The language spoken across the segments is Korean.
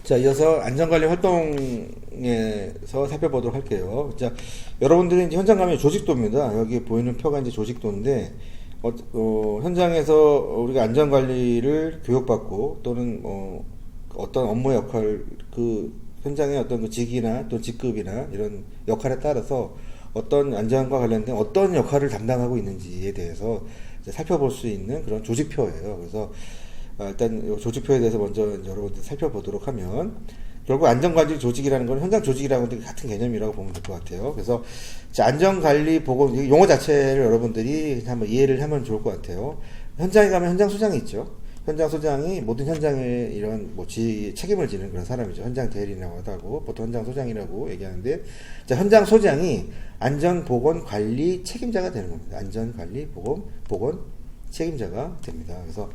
자, 이어서 안전관리 활동에서 살펴보도록 할게요. 자, 여러분들이 이제 현장 가면 조직도입니다. 여기 보이는 표가 이제 조직도인데, 현장에서 우리가 안전관리를 교육받고 또는 어떤 업무 역할, 그 현장의 어떤 그 직위나 또 직급이나 이런 역할에 따라서 어떤 안전과 관련된 어떤 역할을 담당하고 있는지에 대해서 이제 살펴볼 수 있는 그런 조직표예요. 그래서 일단 이 조직표에 대해서 먼저 여러분들 살펴보도록 하면, 결국 안전관리 조직이라는 건 현장 조직이라는 것도 같은 개념이라고 보면 될 것 같아요. 그래서 안전관리 보건 용어 자체를 여러분들이 한번 이해를 하면 좋을 것 같아요. 현장에 가면 현장 소장이 있죠. 현장 소장이 모든 현장에 이런 책임을 지는 그런 사람이죠. 현장 대리라고 하고 보통 현장 소장이라고 얘기하는데, 자, 현장 소장이 안전 보건 관리 책임자가 되는 겁니다. 안전 관리 보건 책임자가 됩니다. 그래서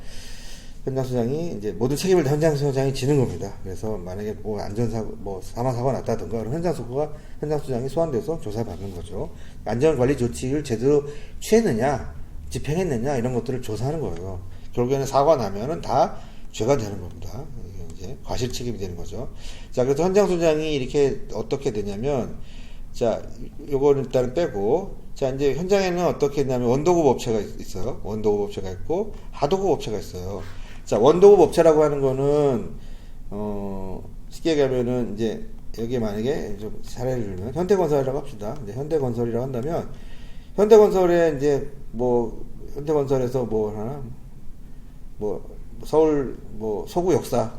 현장 소장이 이제 모든 책임을 다 현장 소장이 지는 겁니다. 그래서 만약에 뭐 안전사고, 사망사고가 났다든가, 그럼 현장 소장이 소환돼서 조사받는 거죠. 안전관리 조치를 제대로 취했느냐, 집행했느냐, 이런 것들을 조사하는 거예요. 결국에는 사고가 나면은 다 죄가 되는 겁니다. 이게 이제 과실 책임이 되는 거죠. 자, 그래서 현장 소장이 이렇게 어떻게 되냐면, 자, 요거는 일단 빼고, 자, 이제 현장에는 어떻게 되냐면 원도급 업체가 있어요. 원도급 업체가 있고, 하도급 업체가 있어요. 자, 원도급 업체라고 하는 거는, 쉽게 얘기하면은, 이제, 여기 만약에 좀 사례를 들면, 현대건설이라고 합시다. 이제 현대건설이라고 한다면, 현대건설에 이제, 현대건설에서 서울, 서구 역사,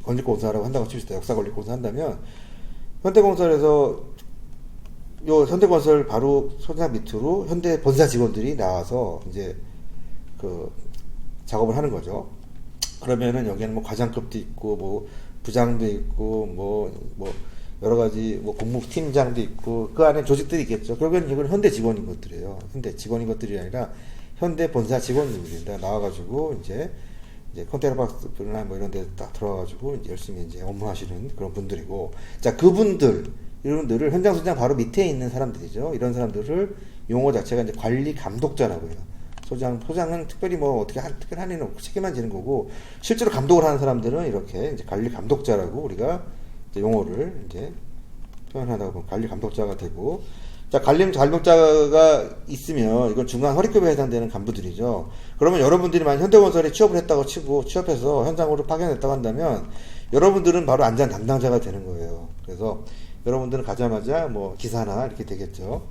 건립공사라고 한다고 칩시다. 역사 건립공사 한다면, 현대건설에서, 현대건설 바로 소장 밑으로 현대 본사 직원들이 나와서, 이제, 작업을 하는 거죠. 그러면은 여기에는 과장급도 있고, 부장도 있고, 여러 가지, 공무팀장도 있고, 그 안에 조직들이 있겠죠. 결국엔 이건 현대 직원인 것들이에요. 현대 직원인 것들이 아니라, 현대 본사 직원들입니다. 나와가지고, 이제 컨테이너 박스나 이런 데 딱 들어가가지고, 이제 열심히 이제 업무하시는 그런 분들이고, 자, 이분들을 현장 소장 바로 밑에 있는 사람들이죠. 이런 사람들을 용어 자체가 이제 관리 감독자라고 해요. 소장은 특별히 특별한 일은 없고 책임만 지는 거고, 실제로 감독을 하는 사람들은 이렇게 이제 관리 감독자라고 우리가 이제 용어를 이제 표현하다 보면 관리 감독자가 되고, 자, 관리 감독자가 있으면 이건 중간 허리급에 해당되는 간부들이죠. 그러면 여러분들이 만약 현대건설에 취업을 했다고 치고, 취업해서 현장으로 파견했다고 한다면, 여러분들은 바로 안전 담당자가 되는 거예요. 그래서 여러분들은 가자마자 기사나 이렇게 되겠죠.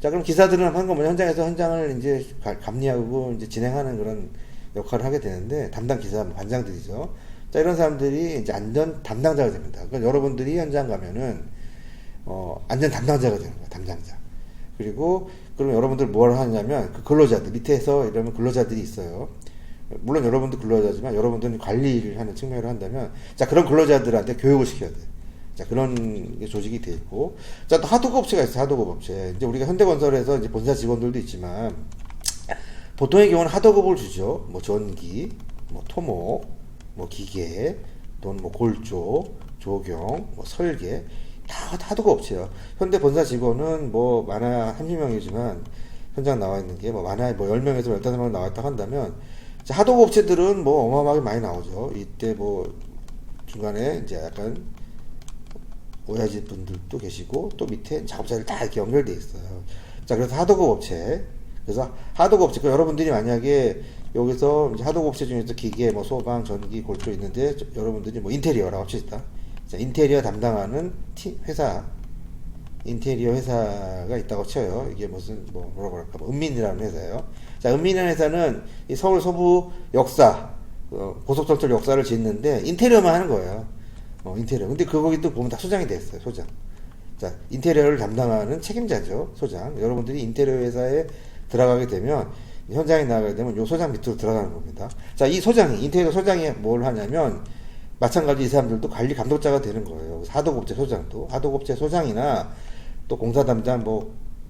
자, 그럼 기사들은 하는 건 현장에서 현장을 이제 감리하고 이제 진행하는 그런 역할을 하게 되는데, 담당 기사, 관장들이죠. 자, 이런 사람들이 이제 안전 담당자가 됩니다. 그러니까 여러분들이 현장 가면은, 안전 담당자가 되는 거예요, 담당자. 그리고, 그럼 여러분들 뭘 하냐면, 그 근로자들, 밑에서 이러면 근로자들이 있어요. 물론 여러분도 근로자지만, 여러분들은 관리를 하는 측면으로 한다면, 자, 그런 근로자들한테 교육을 시켜야 돼요. 자, 그런 조직이 돼 있고, 자, 또 하도급 업체가 있어요. 하도급 업체. 이제 우리가 현대건설에서 이제 본사 직원들도 있지만, 보통의 경우는 하도급을 주죠. 전기, 토목, 기계, 또는 골조, 조경, 설계, 다 하도급 업체예요. 현대 본사 직원은 많아야 30명이지만, 현장 나와 있는 게 많아야 10명에서 15명 나왔다 한다면, 자, 하도급 업체들은 어마어마하게 많이 나오죠. 이때 중간에 이제 약간, 오야지 분들도 계시고, 또 밑에 작업자들 다 이렇게 연결되어 있어요. 자, 그래서 하도급 업체. 그래서 하도급 업체. 여러분들이 만약에 여기서 이제 하도급 업체 중에서 기계, 소방, 전기, 골조 있는데, 여러분들이 인테리어라고 합시다. 자, 인테리어 담당하는 인테리어 회사가 있다고 쳐요. 이게 뭐라고 할까, 은민이라는 회사예요. 자, 은민이라는 회사는 이 서울 서부 역사, 고속철도 역사를 짓는데, 인테리어만 하는 거예요. 인테리어. 근데 거기 또 보면 다 소장이 됐어요, 소장. 자, 인테리어를 담당하는 책임자죠, 소장. 여러분들이 인테리어 회사에 들어가게 되면, 현장에 나가게 되면 요 소장 밑으로 들어가는 겁니다. 자, 인테리어 소장이 뭘 하냐면, 마찬가지 이 사람들도 관리 감독자가 되는 거예요. 하도급업체 소장도. 하도급업체 소장이나, 또 공사 담당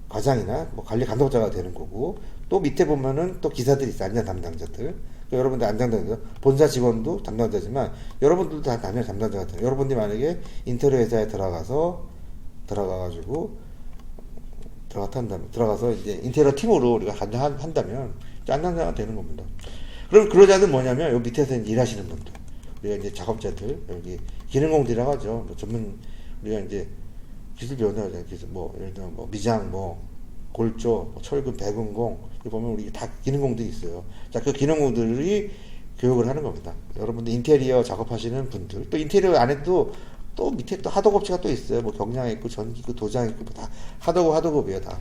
과장이나, 관리 감독자가 되는 거고, 또 밑에 보면은 또 기사들이 있어요, 안전 담당자들. 여러분들 안전담당자, 본사 직원도 담당자지만 여러분들도 다 당연히 담당자가 돼요. 여러분들이 만약에 인테리어 회사에 들어가서 이제 인테리어 팀으로 우리가 한다면 담당자가 되는 겁니다. 그럼 근로자들 뭐냐면 요 밑에서 일하시는 분들, 우리가 이제 작업자들, 여기 기능공들이라고 하죠. 뭐 전문, 우리가 이제 기술 변호자, 기술 뭐, 예를 들어 뭐 미장, 뭐, 골조, 뭐 철근, 배근공, 이거 보면 우리 다 기능공들이 있어요. 자, 그 기능공들이 교육을 하는 겁니다. 여러분들 인테리어 작업하시는 분들, 또 인테리어 안에도 또 밑에 또 하도급체가 또 있어요. 뭐 경량 있고 전기 있고 도장 있고 뭐 다 하도급이에요, 다.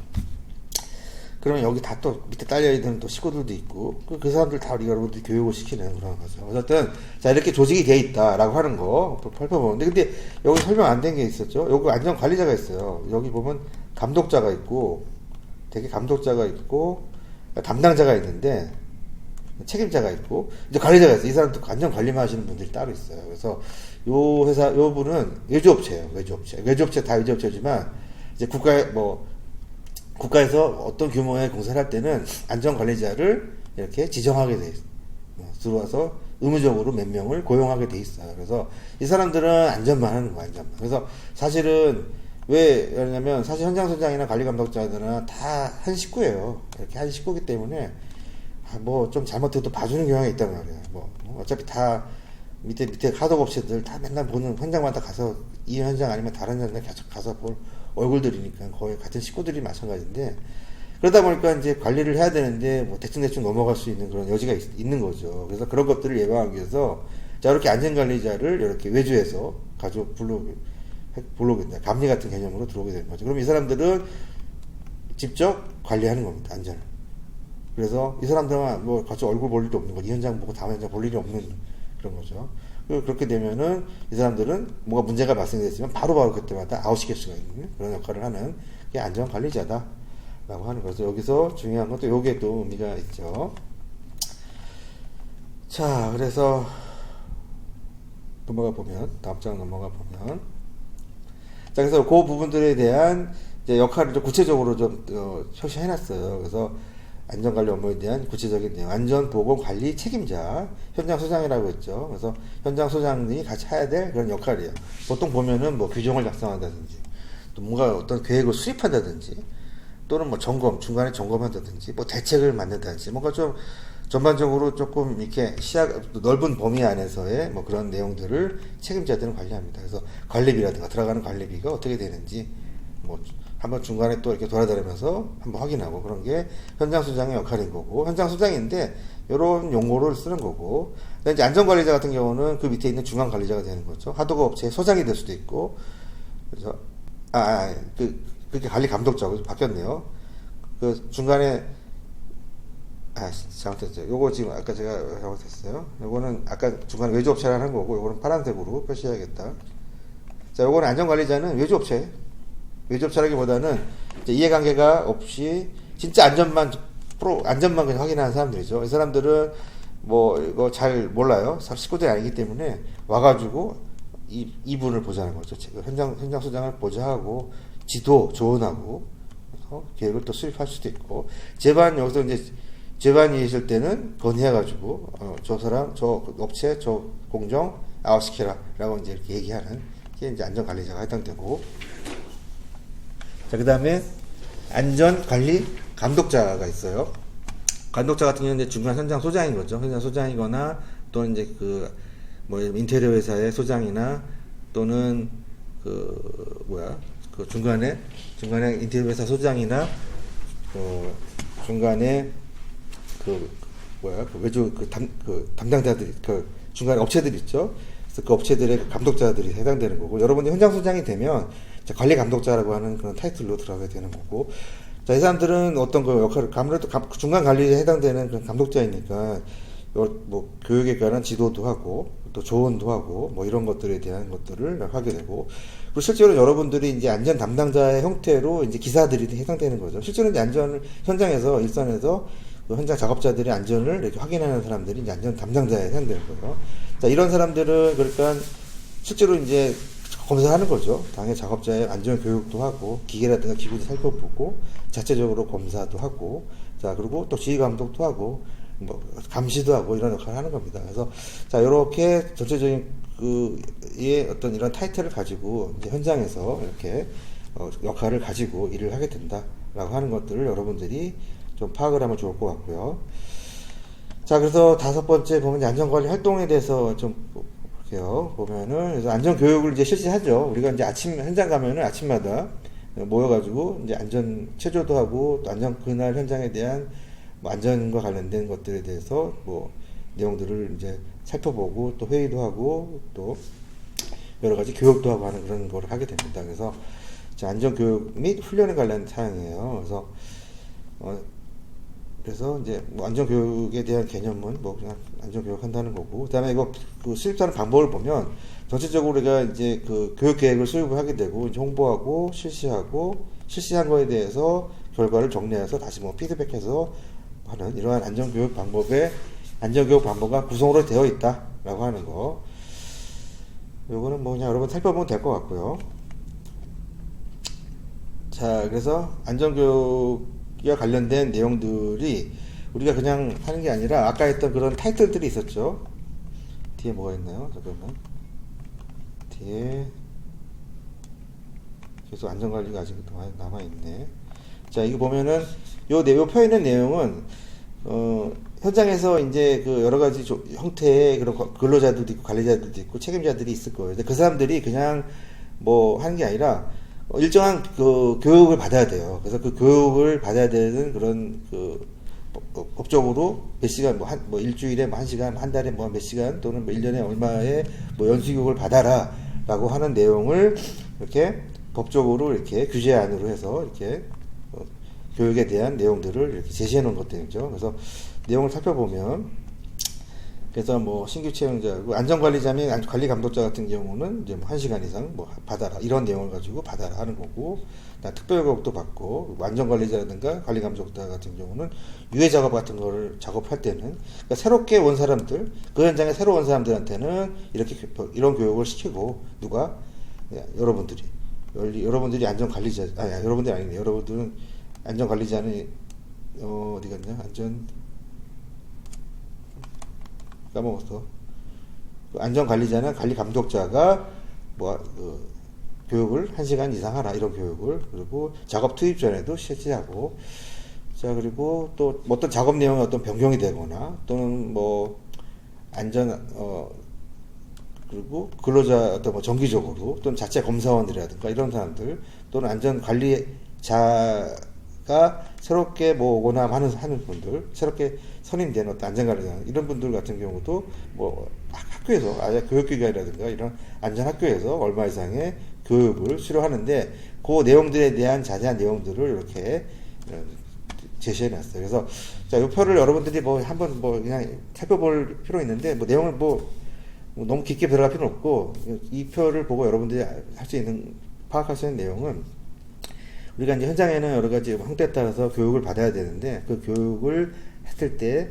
그러면 여기 다 또 밑에 딸려 있는 또 식구들도 있고 그 사람들 다 우리가 여러분들이 교육을 시키는 그런 거죠. 어쨌든 자 이렇게 조직이 돼 있다라고 하는 거 살펴보는데 근데 여기 설명 안 된 게 있었죠. 여기 안전관리자가 있어요. 여기 보면 감독자가 있고 되게 감독자가 있고 담당자가 있는데 책임자가 있고 이제 관리자가 있어요. 이 사람도 안전관리만 하시는 분들이 따로 있어요. 그래서 요 회사 요 분은 외주업체예요. 외주업체 다 외주업체지만 이제 국가에서 어떤 규모의 공사를 할 때는 안전관리자를 이렇게 지정하게 돼 있어요. 들어와서 의무적으로 몇 명을 고용하게 돼 있어요. 그래서 이 사람들은 안전만 하는 거야, 안전만. 그래서 사실은 왜 그러냐면 사실 현장소장이나 관리감독자들은 다 한 식구예요. 이렇게 한 식구이기 때문에 뭐 좀 잘못해도 봐주는 경향이 있단 말이에요. 뭐 어차피 다 밑에 하도업체들 다 맨날 보는 현장마다 가서 이 현장 아니면 다른 현장 계속 가서 볼 얼굴들이니까 거의 같은 식구들이 마찬가지인데 그러다 보니까 이제 관리를 해야 되는데 뭐 대충 넘어갈 수 있는 그런 여지가 있는 거죠. 그래서 그런 것들을 예방하기 위해서 자 이렇게 안전관리자를 이렇게 외주해서 가지고 불러오겠다. 감리 같은 개념으로 들어오게 되는 거죠. 그럼 이 사람들은 직접 관리하는 겁니다. 안전을. 그래서 이 사람들은 뭐 같이 얼굴 볼 일도 없는 거죠. 이 현장 보고 다음 현장 볼 일이 없는 그런 거죠. 그렇게 되면은 이 사람들은 뭐가 문제가 발생됐으면 바로바로 그때마다 아웃시킬 수가 있는 그런 역할을 하는 게 안전관리자다라고 하는 거죠. 여기서 중요한 건 또 요게 또 의미가 있죠. 자, 그래서 넘어가 보면 다음 장 넘어가 보면 자, 그래서 그 부분들에 대한 이제 역할을 좀 구체적으로 좀 표시해놨어요. 그래서 안전관리 업무에 대한 구체적인 내용, 안전보건관리 책임자, 현장소장이라고 했죠. 그래서 현장소장이 같이 해야 될 그런 역할이에요. 보통 보면은 뭐 규정을 작성한다든지, 또 뭔가 어떤 계획을 수립한다든지, 또는 뭐 중간에 점검한다든지, 뭐 대책을 만든다든지, 뭔가 좀 전반적으로 조금 이렇게 넓은 범위 안에서의 뭐 그런 내용들을 책임자들은 관리합니다. 그래서 관리비라든가 들어가는 관리비가 어떻게 되는지, 뭐 한번 중간에 또 이렇게 돌아다니면서 한번 확인하고 그런 게 현장소장의 역할인 거고, 현장소장인데 이런 용어를 쓰는 거고, 그다음에 이제 안전관리자 같은 경우는 그 밑에 있는 중간관리자가 되는 거죠. 하도급 업체의 소장이 될 수도 있고, 그래서 그렇게 관리 감독자고 바뀌었네요. 그 중간에 잘못했죠. 요거 지금 아까 제가 잘못했어요. 요거는 아까 중간에 외주업체라는 거고, 요거는 파란색으로 표시해야겠다. 자, 요거는 안전관리자는 외주업체라기보다는 이해관계가 없이 진짜 안전만 그냥 확인하는 사람들이죠. 이 사람들은 뭐 이거 잘 몰라요. 식구들이 아니기 때문에 와가지고 이분을 보자는 거죠. 현장 소장을 보좌하고 지도 조언하고 그래서 계획을 또 수립할 수도 있고, 여기서 이제 재반이 있을 때는 건의해가지고 저 사람, 저 업체, 저 공정 아웃시켜라라고 이제 이렇게 얘기하는 게 이제 안전관리자가 해당되고. 자, 그 다음에 안전관리 감독자가 있어요. 감독자 같은 경우는 이제 중간 현장 소장인 거죠. 현장 소장이거나 또는 이제 뭐 인테리어 회사의 소장이나 또는 중간에 인테리어 회사 소장이나 중간에 담당자들이 중간에 업체들 있죠. 그래서 그 업체들의 감독자들이 해당되는 거고, 여러분들 현장 소장이 되면 관리 감독자라고 하는 그런 타이틀로 들어가게 되는 거고, 자, 이 사람들은 어떤 역할을, 아무래도 중간 관리에 해당되는 그런 감독자이니까, 뭐, 교육에 관한 지도도 하고, 또 조언도 하고, 뭐, 이런 것들에 대한 것들을 하게 되고, 그리고 실제로 여러분들이 이제 안전 담당자의 형태로 이제 기사들이 해당되는 거죠. 실제로 이제 현장에서, 일선에서, 현장 작업자들의 안전을 이렇게 확인하는 사람들이 이제 안전 담당자에 해당되는 거예요. 자, 이런 사람들은, 그러니까, 실제로 이제, 검사하는 거죠. 당연히 작업자의 안전 교육도 하고, 기계라든가 기구도 살펴보고, 자체적으로 검사도 하고, 자, 그리고 또 지휘 감독도 하고, 뭐, 감시도 하고, 이런 역할을 하는 겁니다. 그래서, 자, 요렇게 전체적인 어떤 이런 타이틀을 가지고, 이제 현장에서 이렇게, 역할을 가지고 일을 하게 된다라고 하는 것들을 여러분들이 좀 파악을 하면 좋을 것 같고요. 자, 그래서 5번째 보면 안전관리 활동에 대해서 좀 볼게요. 보면은, 그래서 안전교육을 이제 실시하죠. 우리가 이제 아침, 현장 가면은 아침마다 모여가지고, 이제 안전 체조도 하고, 또 그날 현장에 대한 뭐 안전과 관련된 것들에 대해서 뭐 내용들을 이제 살펴보고, 또 회의도 하고, 또 여러 가지 교육도 하고 하는 그런 걸 하게 됩니다. 그래서 안전교육 및 훈련에 관련 사항이에요. 그래서 이제 뭐 안전교육에 대한 개념은 뭐 그냥 안전교육 한다는 거고, 그 다음에 이거 그 수립하는 방법을 보면 전체적으로 우리가 이제 그 교육 계획을 수립을 하게 되고, 이제 홍보하고 실시하고, 실시한 거에 대해서 결과를 정리해서 다시 뭐 피드백해서 하는 이러한 안전교육 방법가 구성으로 되어 있다라고 하는 거. 요거는 뭐 그냥 여러분 살펴보면 될 것 같고요. 자, 그래서 안전교육과 관련된 내용들이 우리가 그냥 하는 게 아니라 아까 했던 그런 타이틀들이 있었죠. 뒤에 뭐가 있나요? 잠깐만. 뒤에 계속 안전관리가 아직 남아있네. 자, 이거 보면은 요 표에 있는 내용은 현장에서 이제 그 여러 가지 형태의 그런 근로자들도 있고 관리자들도 있고 책임자들이 있을 거예요. 근데 그 사람들이 그냥 뭐 하는 게 아니라 일정한 그 교육을 받아야 돼요. 그래서 그 교육을 받아야 되는 그런 그 법적으로 몇 시간 뭐 일주일에 뭐 1시간, 한 달에 뭐 몇 시간 또는 뭐 1년에 얼마의 뭐 연수교육을 받아라라고 하는 내용을 이렇게 법적으로 이렇게 규제안으로 해서 이렇게 교육에 대한 내용들을 이렇게 제시해 놓은 것들이죠. 그래서 내용을 살펴보면, 그래서 뭐 신규 채용자고 안전관리자 및 관리감독자 같은 경우는 이제 뭐 1시간 이상 뭐 받아라, 이런 내용을 가지고 받아라 하는 거고, 특별교육도 받고, 안전관리자라든가 관리감독자 같은 경우는 유해 작업 같은 거를 작업할 때는, 그러니까 새롭게 온 사람들, 그 현장에 새로 온 사람들한테는 이런 교육을 시키고, 누가? 여러분들이 안전관리자, 여러분들이 아니네. 여러분들은 안전관리자는 어디 갔냐? 까먹었어. 안전관리자는 관리감독자가 교육을 1시간 이상 하라, 이런 교육을. 그리고 작업 투입 전에도 실시하고, 자, 그리고 또 어떤 작업 내용이 어떤 변경이 되거나, 또는 뭐 그리고 근로자 어떤 뭐 정기적으로, 또는 자체 검사원이라든가 이런 사람들, 또는 안전관리자가 새롭게 뭐 오거나 하는 분들, 새롭게 선임된 어떤 안전관리자, 이런 분들 같은 경우도 뭐 학교에서, 아예 교육기관이라든가 이런 안전학교에서 얼마 이상의 교육을 수료하는데, 그 내용들에 대한 자세한 내용들을 이렇게 제시해 놨어요. 그래서 자, 이 표를 여러분들이 뭐 한번 뭐 그냥 살펴볼 필요 있는데, 뭐 내용을 뭐 너무 깊게 들어갈 필요는 없고, 이 표를 보고 여러분들이 할 수 있는, 파악할 수 있는 내용은, 우리가 이제 현장에는 여러 가지 형태에 따라서 교육을 받아야 되는데, 그 교육을 했을 때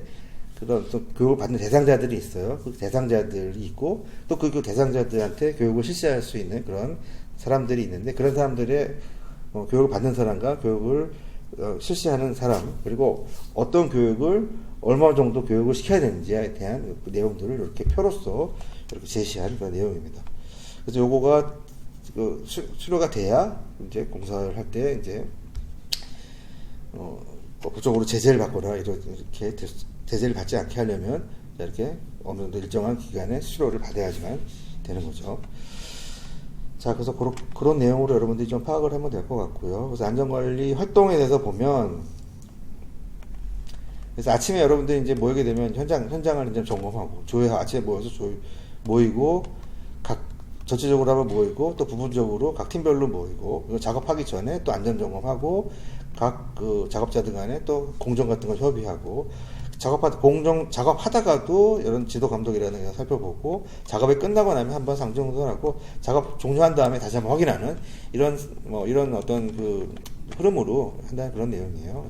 그런 또 교육을 받는 대상자들이 있어요. 그 대상자들이 있고, 또 그 대상자들한테 교육을 실시할 수 있는 그런 사람들이 있는데, 그런 사람들의 교육을 받는 사람과 교육을 실시하는 사람, 그리고 어떤 교육을 얼마 정도 교육을 시켜야 되는지에 대한 그 내용들을 이렇게 표로서 이렇게 제시한 그런 내용입니다. 그래서 요거가 수료가 돼야 이제 공사를 할 때 이제 법적으로 제재를 받거나 이렇게 제재를 받지 않게 하려면 이렇게 어느 정도 일정한 기간에 수료를 받아야지만 되는 거죠. 자, 그래서 그런 내용으로 여러분들이 좀 파악을 하면 될 것 같고요. 그래서 안전관리 활동에 대해서 보면, 그래서 아침에 여러분들이 이제 모이게 되면 현장을 이제 점검하고, 아침에 모여서 모이고, 전체적으로 한번 모이고, 또 부분적으로 각 팀별로 모이고, 작업하기 전에 또 안전 점검하고, 각 작업자들 간에 또 공정 같은 걸 협의하고, 작업하다가도 이런 지도 감독이라는 걸 살펴보고, 작업이 끝나고 나면 한번 상정하고, 작업 종료한 다음에 다시 한번 확인하는 이런 어떤 그 흐름으로 한다는 그런 내용이에요.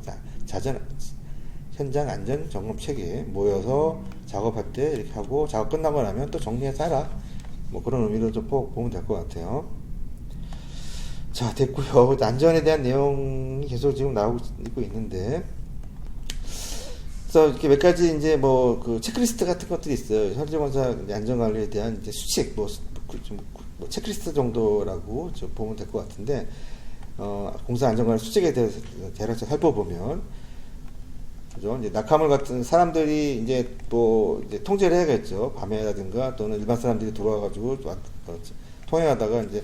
현장 안전 점검 체계에 모여서 작업할 때 이렇게 하고, 작업 끝나고 나면 또 정리해서 하라. 뭐 그런 의미로 좀 보면 될 것 같아요. 자, 됐고요. 안전에 대한 내용이 계속 지금 나오고 있는데, 그래서 이렇게 몇 가지 이제 뭐 그 체크리스트 같은 것들이 있어요. 현지공사 안전관리에 대한 이제 수칙, 뭐 체크리스트 정도라고 좀 보면 될 것 같은데, 공사 안전관리 수칙에 대해서 대략 살펴보면, 그죠? 이제 낙하물 같은 사람들이 이제 또 이제 통제를 해야겠죠. 밤에라든가 또는 일반 사람들이 들어와가지고 통행하다가 이제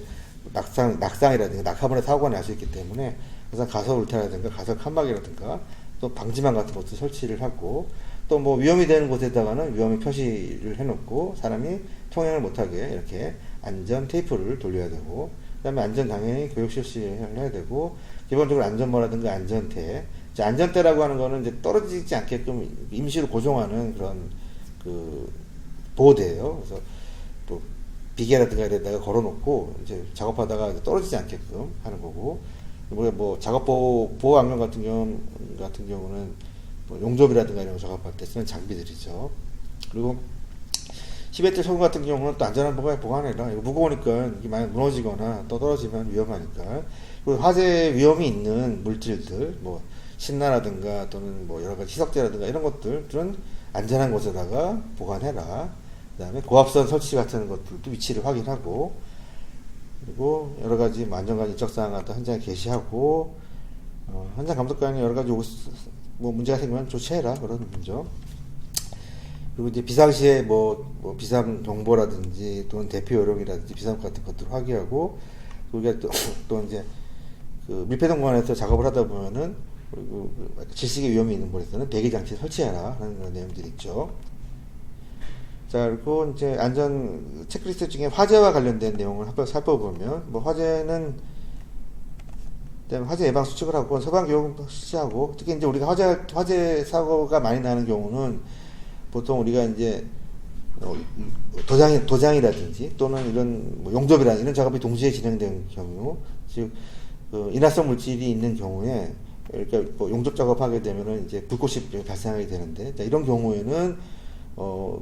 낙상이라든가 낙하물에 사고가 날 수 있기 때문에 항상 가설 울타라든가 가설 칸막이라든가 또 방지망 같은 것도 설치를 하고 또 뭐 위험이 되는 곳에다가는 위험의 표시를 해놓고 사람이 통행을 못하게 이렇게 안전 테이프를 돌려야 되고 그다음에 안전 당연히 교육 실시를 해야 되고 기본적으로 안전모라든가 안전대 안전대라고 하는 거는 이제 떨어지지 않게끔 임시로 고정하는 그런 그 보호대예요. 그래서 또 비계라든가 이래다가 걸어놓고 이제 작업하다가 떨어지지 않게끔 하는 거고 뭐 작업 보호 안경 같은 경우는 뭐 용접이라든가 이런 거 작업할 때 쓰는 장비들이죠. 그리고 10회대 소금 같은 경우는 또 안전한 보관해라. 이거 무거우니까 이게 만약 무너지거나 또 떨어지면 위험하니까. 그리고 화재 위험이 있는 물질들, 뭐 신나라든가 또는 뭐 여러 가지 희석제라든가 이런 것들은 안전한 곳에다가 보관해라. 그 다음에 고압선 설치 같은 것들도 위치를 확인하고, 그리고 여러 가지 뭐 안전관 인적사항 같은 현장에 게시하고, 현장 감독관이 여러 가지 뭐 문제가 생기면 조치해라. 그런 문제죠. 그리고 이제 비상시에 뭐 비상 경보라든지 또는 대피 요령이라든지 비상 같은 것들을 확인하고, 그리고 또 이제 그 밀폐된 공간에서 작업을 하다 보면은 그리고 질식의 위험이 있는 곳에서는 배기 장치 설치해라 하는 그런 내용들이 있죠. 자, 그리고 이제 안전 체크리스트 중에 화재와 관련된 내용을 한번 살펴보면 뭐 화재 예방 수칙을 하고 소방 교육도 실시하고 특히 이제 우리가 화재 사고가 많이 나는 경우는 보통 우리가 이제 도장이라든지 또는 이런 뭐 용접이라든지 이런 작업이 동시에 진행되는 경우, 즉 인화성 물질이 있는 경우에 그러니까 뭐 용접 작업하게 되면은 이제 불꽃이 발생하게 되는데, 자, 이런 경우에는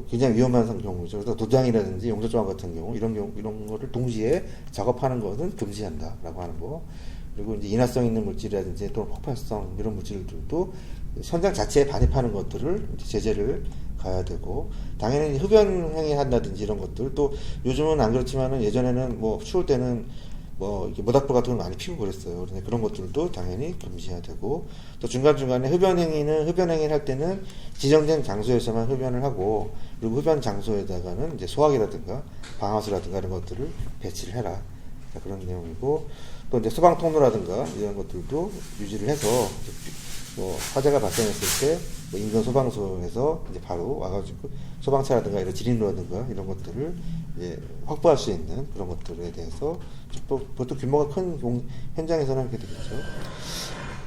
굉장히 위험한 경우죠. 그래서 도장이라든지 용접 작업 같은 경우 이런 거를 동시에 작업하는 것은 금지한다라고 하는 거. 그리고 이제 인화성 있는 물질이라든지 또는 폭발성 이런 물질들도 현장 자체에 반입하는 것들을 제재를 가야 되고, 당연히 흡연 행위 한다든지 이런 것들, 또 요즘은 안 그렇지만은 예전에는 뭐 추울 때는 뭐 이렇게 모닥불 같은 거 많이 피우고 그랬어요. 그런데 그런 것들도 당연히 금지해야 되고, 또 중간중간에 흡연 행위를 할 때는 지정된 장소에서만 흡연을 하고, 그리고 흡연 장소에다가는 이제 소화기라든가 방아쇠라든가 이런 것들을 배치를 해라. 자, 그런 내용이고, 또 이제 소방 통로라든가 이런 것들도 유지를 해서 뭐 화재가 발생했을 때 뭐 인근 소방서에서 이제 바로 와가지고 소방차라든가 이런 지린로라든가 이런 것들을 이제 확보할 수 있는 그런 것들에 대해서 보통 규모가 큰 현장에서는 하게 되겠죠.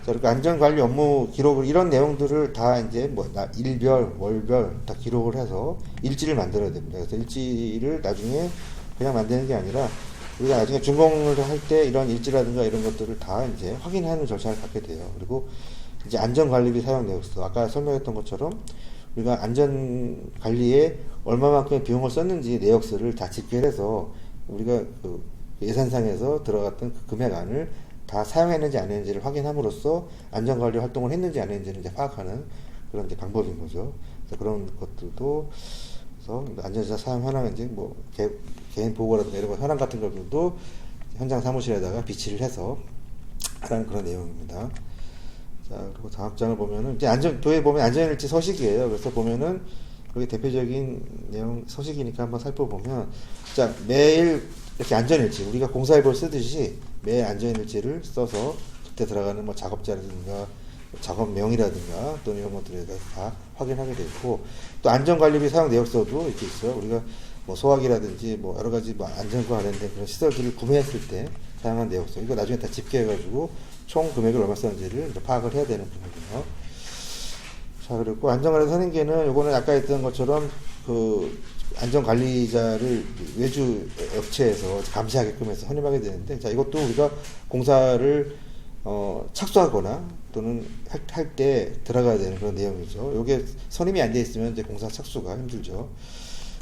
자, 그리고 안전관리 업무 기록을 이런 내용들을 다 이제 뭐 일별, 월별 다 기록을 해서 일지를 만들어야 됩니다. 그래서 일지를 나중에 그냥 만드는 게 아니라 우리가 나중에 준공을 할 때 이런 일지라든가 이런 것들을 다 이제 확인하는 절차를 갖게 돼요. 그리고 이제 안전관리비 사용 내역서, 아까 설명했던 것처럼 우리가 안전관리에 얼마만큼의 비용을 썼는지 내역서를 다 집계해서 우리가 그 예산상에서 들어갔던 그 금액안을 다 사용했는지 안 했는지를 확인함으로써 안전관리 활동을 했는지 안 했는지를 이제 파악하는 그런 이제 방법인 거죠. 그래서 그런 것들도 그래서 안전자 사용 현황인지 뭐 개인 보고라든가 이런 거 현황 같은 것들도 현장 사무실에다가 비치를 해서 하라는 그런 내용입니다. 자, 그리고 다음 장을 보면은 이제 도에 보면 안전일지 서식이에요. 그래서 보면은 여기 대표적인 내용 서식이니까 한번 살펴보면, 자, 매일 이렇게 안전일지 우리가 공사일보를 쓰듯이 매일 안전일지를 써서 그때 들어가는 뭐 작업자라든가 작업명이라든가 또는 이런 것들에 대해서 다 확인하게 되어 있고, 또 안전관리비 사용 내역서도 이렇게 있어요. 우리가 뭐 소화기라든지 뭐 여러 가지 뭐 안전과 관련된 그런 시설들을 구매했을 때 사용한 내역서, 이거 나중에 다 집계해가지고 총 금액을 얼마 썼는지를 파악을 해야 되는 부분이에요. 자, 그리고 안전관리 선인계는 요거는 아까 했던 것처럼 그 안전관리자를 외주 업체에서 감시하게끔 해서 선임하게 되는데, 자, 이것도 우리가 공사를 착수하거나 또는 할 때 들어가야 되는 그런 내용이죠. 요게 선임이 안 돼 있으면 이제 공사 착수가 힘들죠.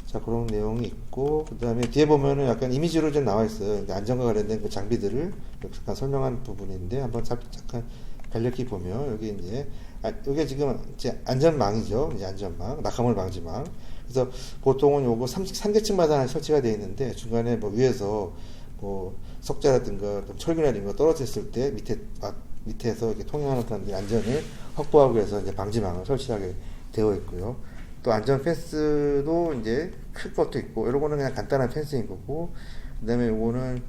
자, 그런 내용이 있고, 그 다음에 뒤에 보면은 약간 이미지로 좀 나와 있어요. 안전과 관련된 그 장비들을 잠깐 설명한 부분인데, 한번 잠깐 간략히 보면, 여기 이제, 요게 지금 이제 안전망이죠. 이제 안전망, 낙하물 방지망. 그래서 보통은 요거 3계층마다 설치가 되어 있는데, 중간에 뭐 위에서 뭐 석자라든가 철근이라든가 떨어졌을 때 밑에 밑에서 이렇게 통행하는 사람들이 안전을 확보하기 위해서 이제 방지망을 설치하게 되어 있고요. 또 안전 펜스도 이제 큰 것도 있고, 이런 거는 그냥 간단한 펜스인 거고, 그 다음에 요거는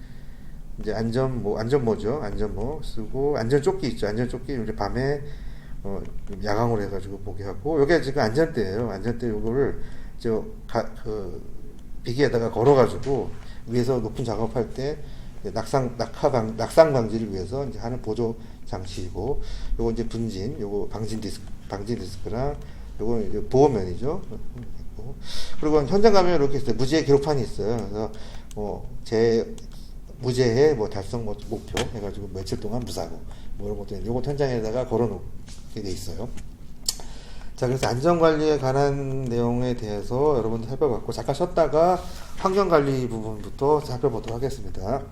이제 안전모죠. 안전모 쓰고, 안전조끼 있죠. 안전조끼 이제 밤에, 야광으로 해가지고 보게 하고, 요게 지금 안전대예요. 안전대 요거를, 비기에다가 걸어가지고, 위에서 높은 작업할 때, 낙상 방지를 위해서 이제 하는 보조 장치이고, 요거 이제 요거 방진 디스크랑, 요거 이제 보호면이죠. 그리고 현장 가면 이렇게 있어요. 무죄 기록판이 있어요. 그래서 무죄의 달성 목표 해가지고 며칠 동안 무사고 뭐 이런 것들 요거 현장에다가 걸어놓게 돼 있어요. 자, 그래서 안전관리에 관한 내용에 대해서 여러분들 살펴봤고, 잠깐 쉬었다가 환경관리 부분부터 살펴보도록 하겠습니다.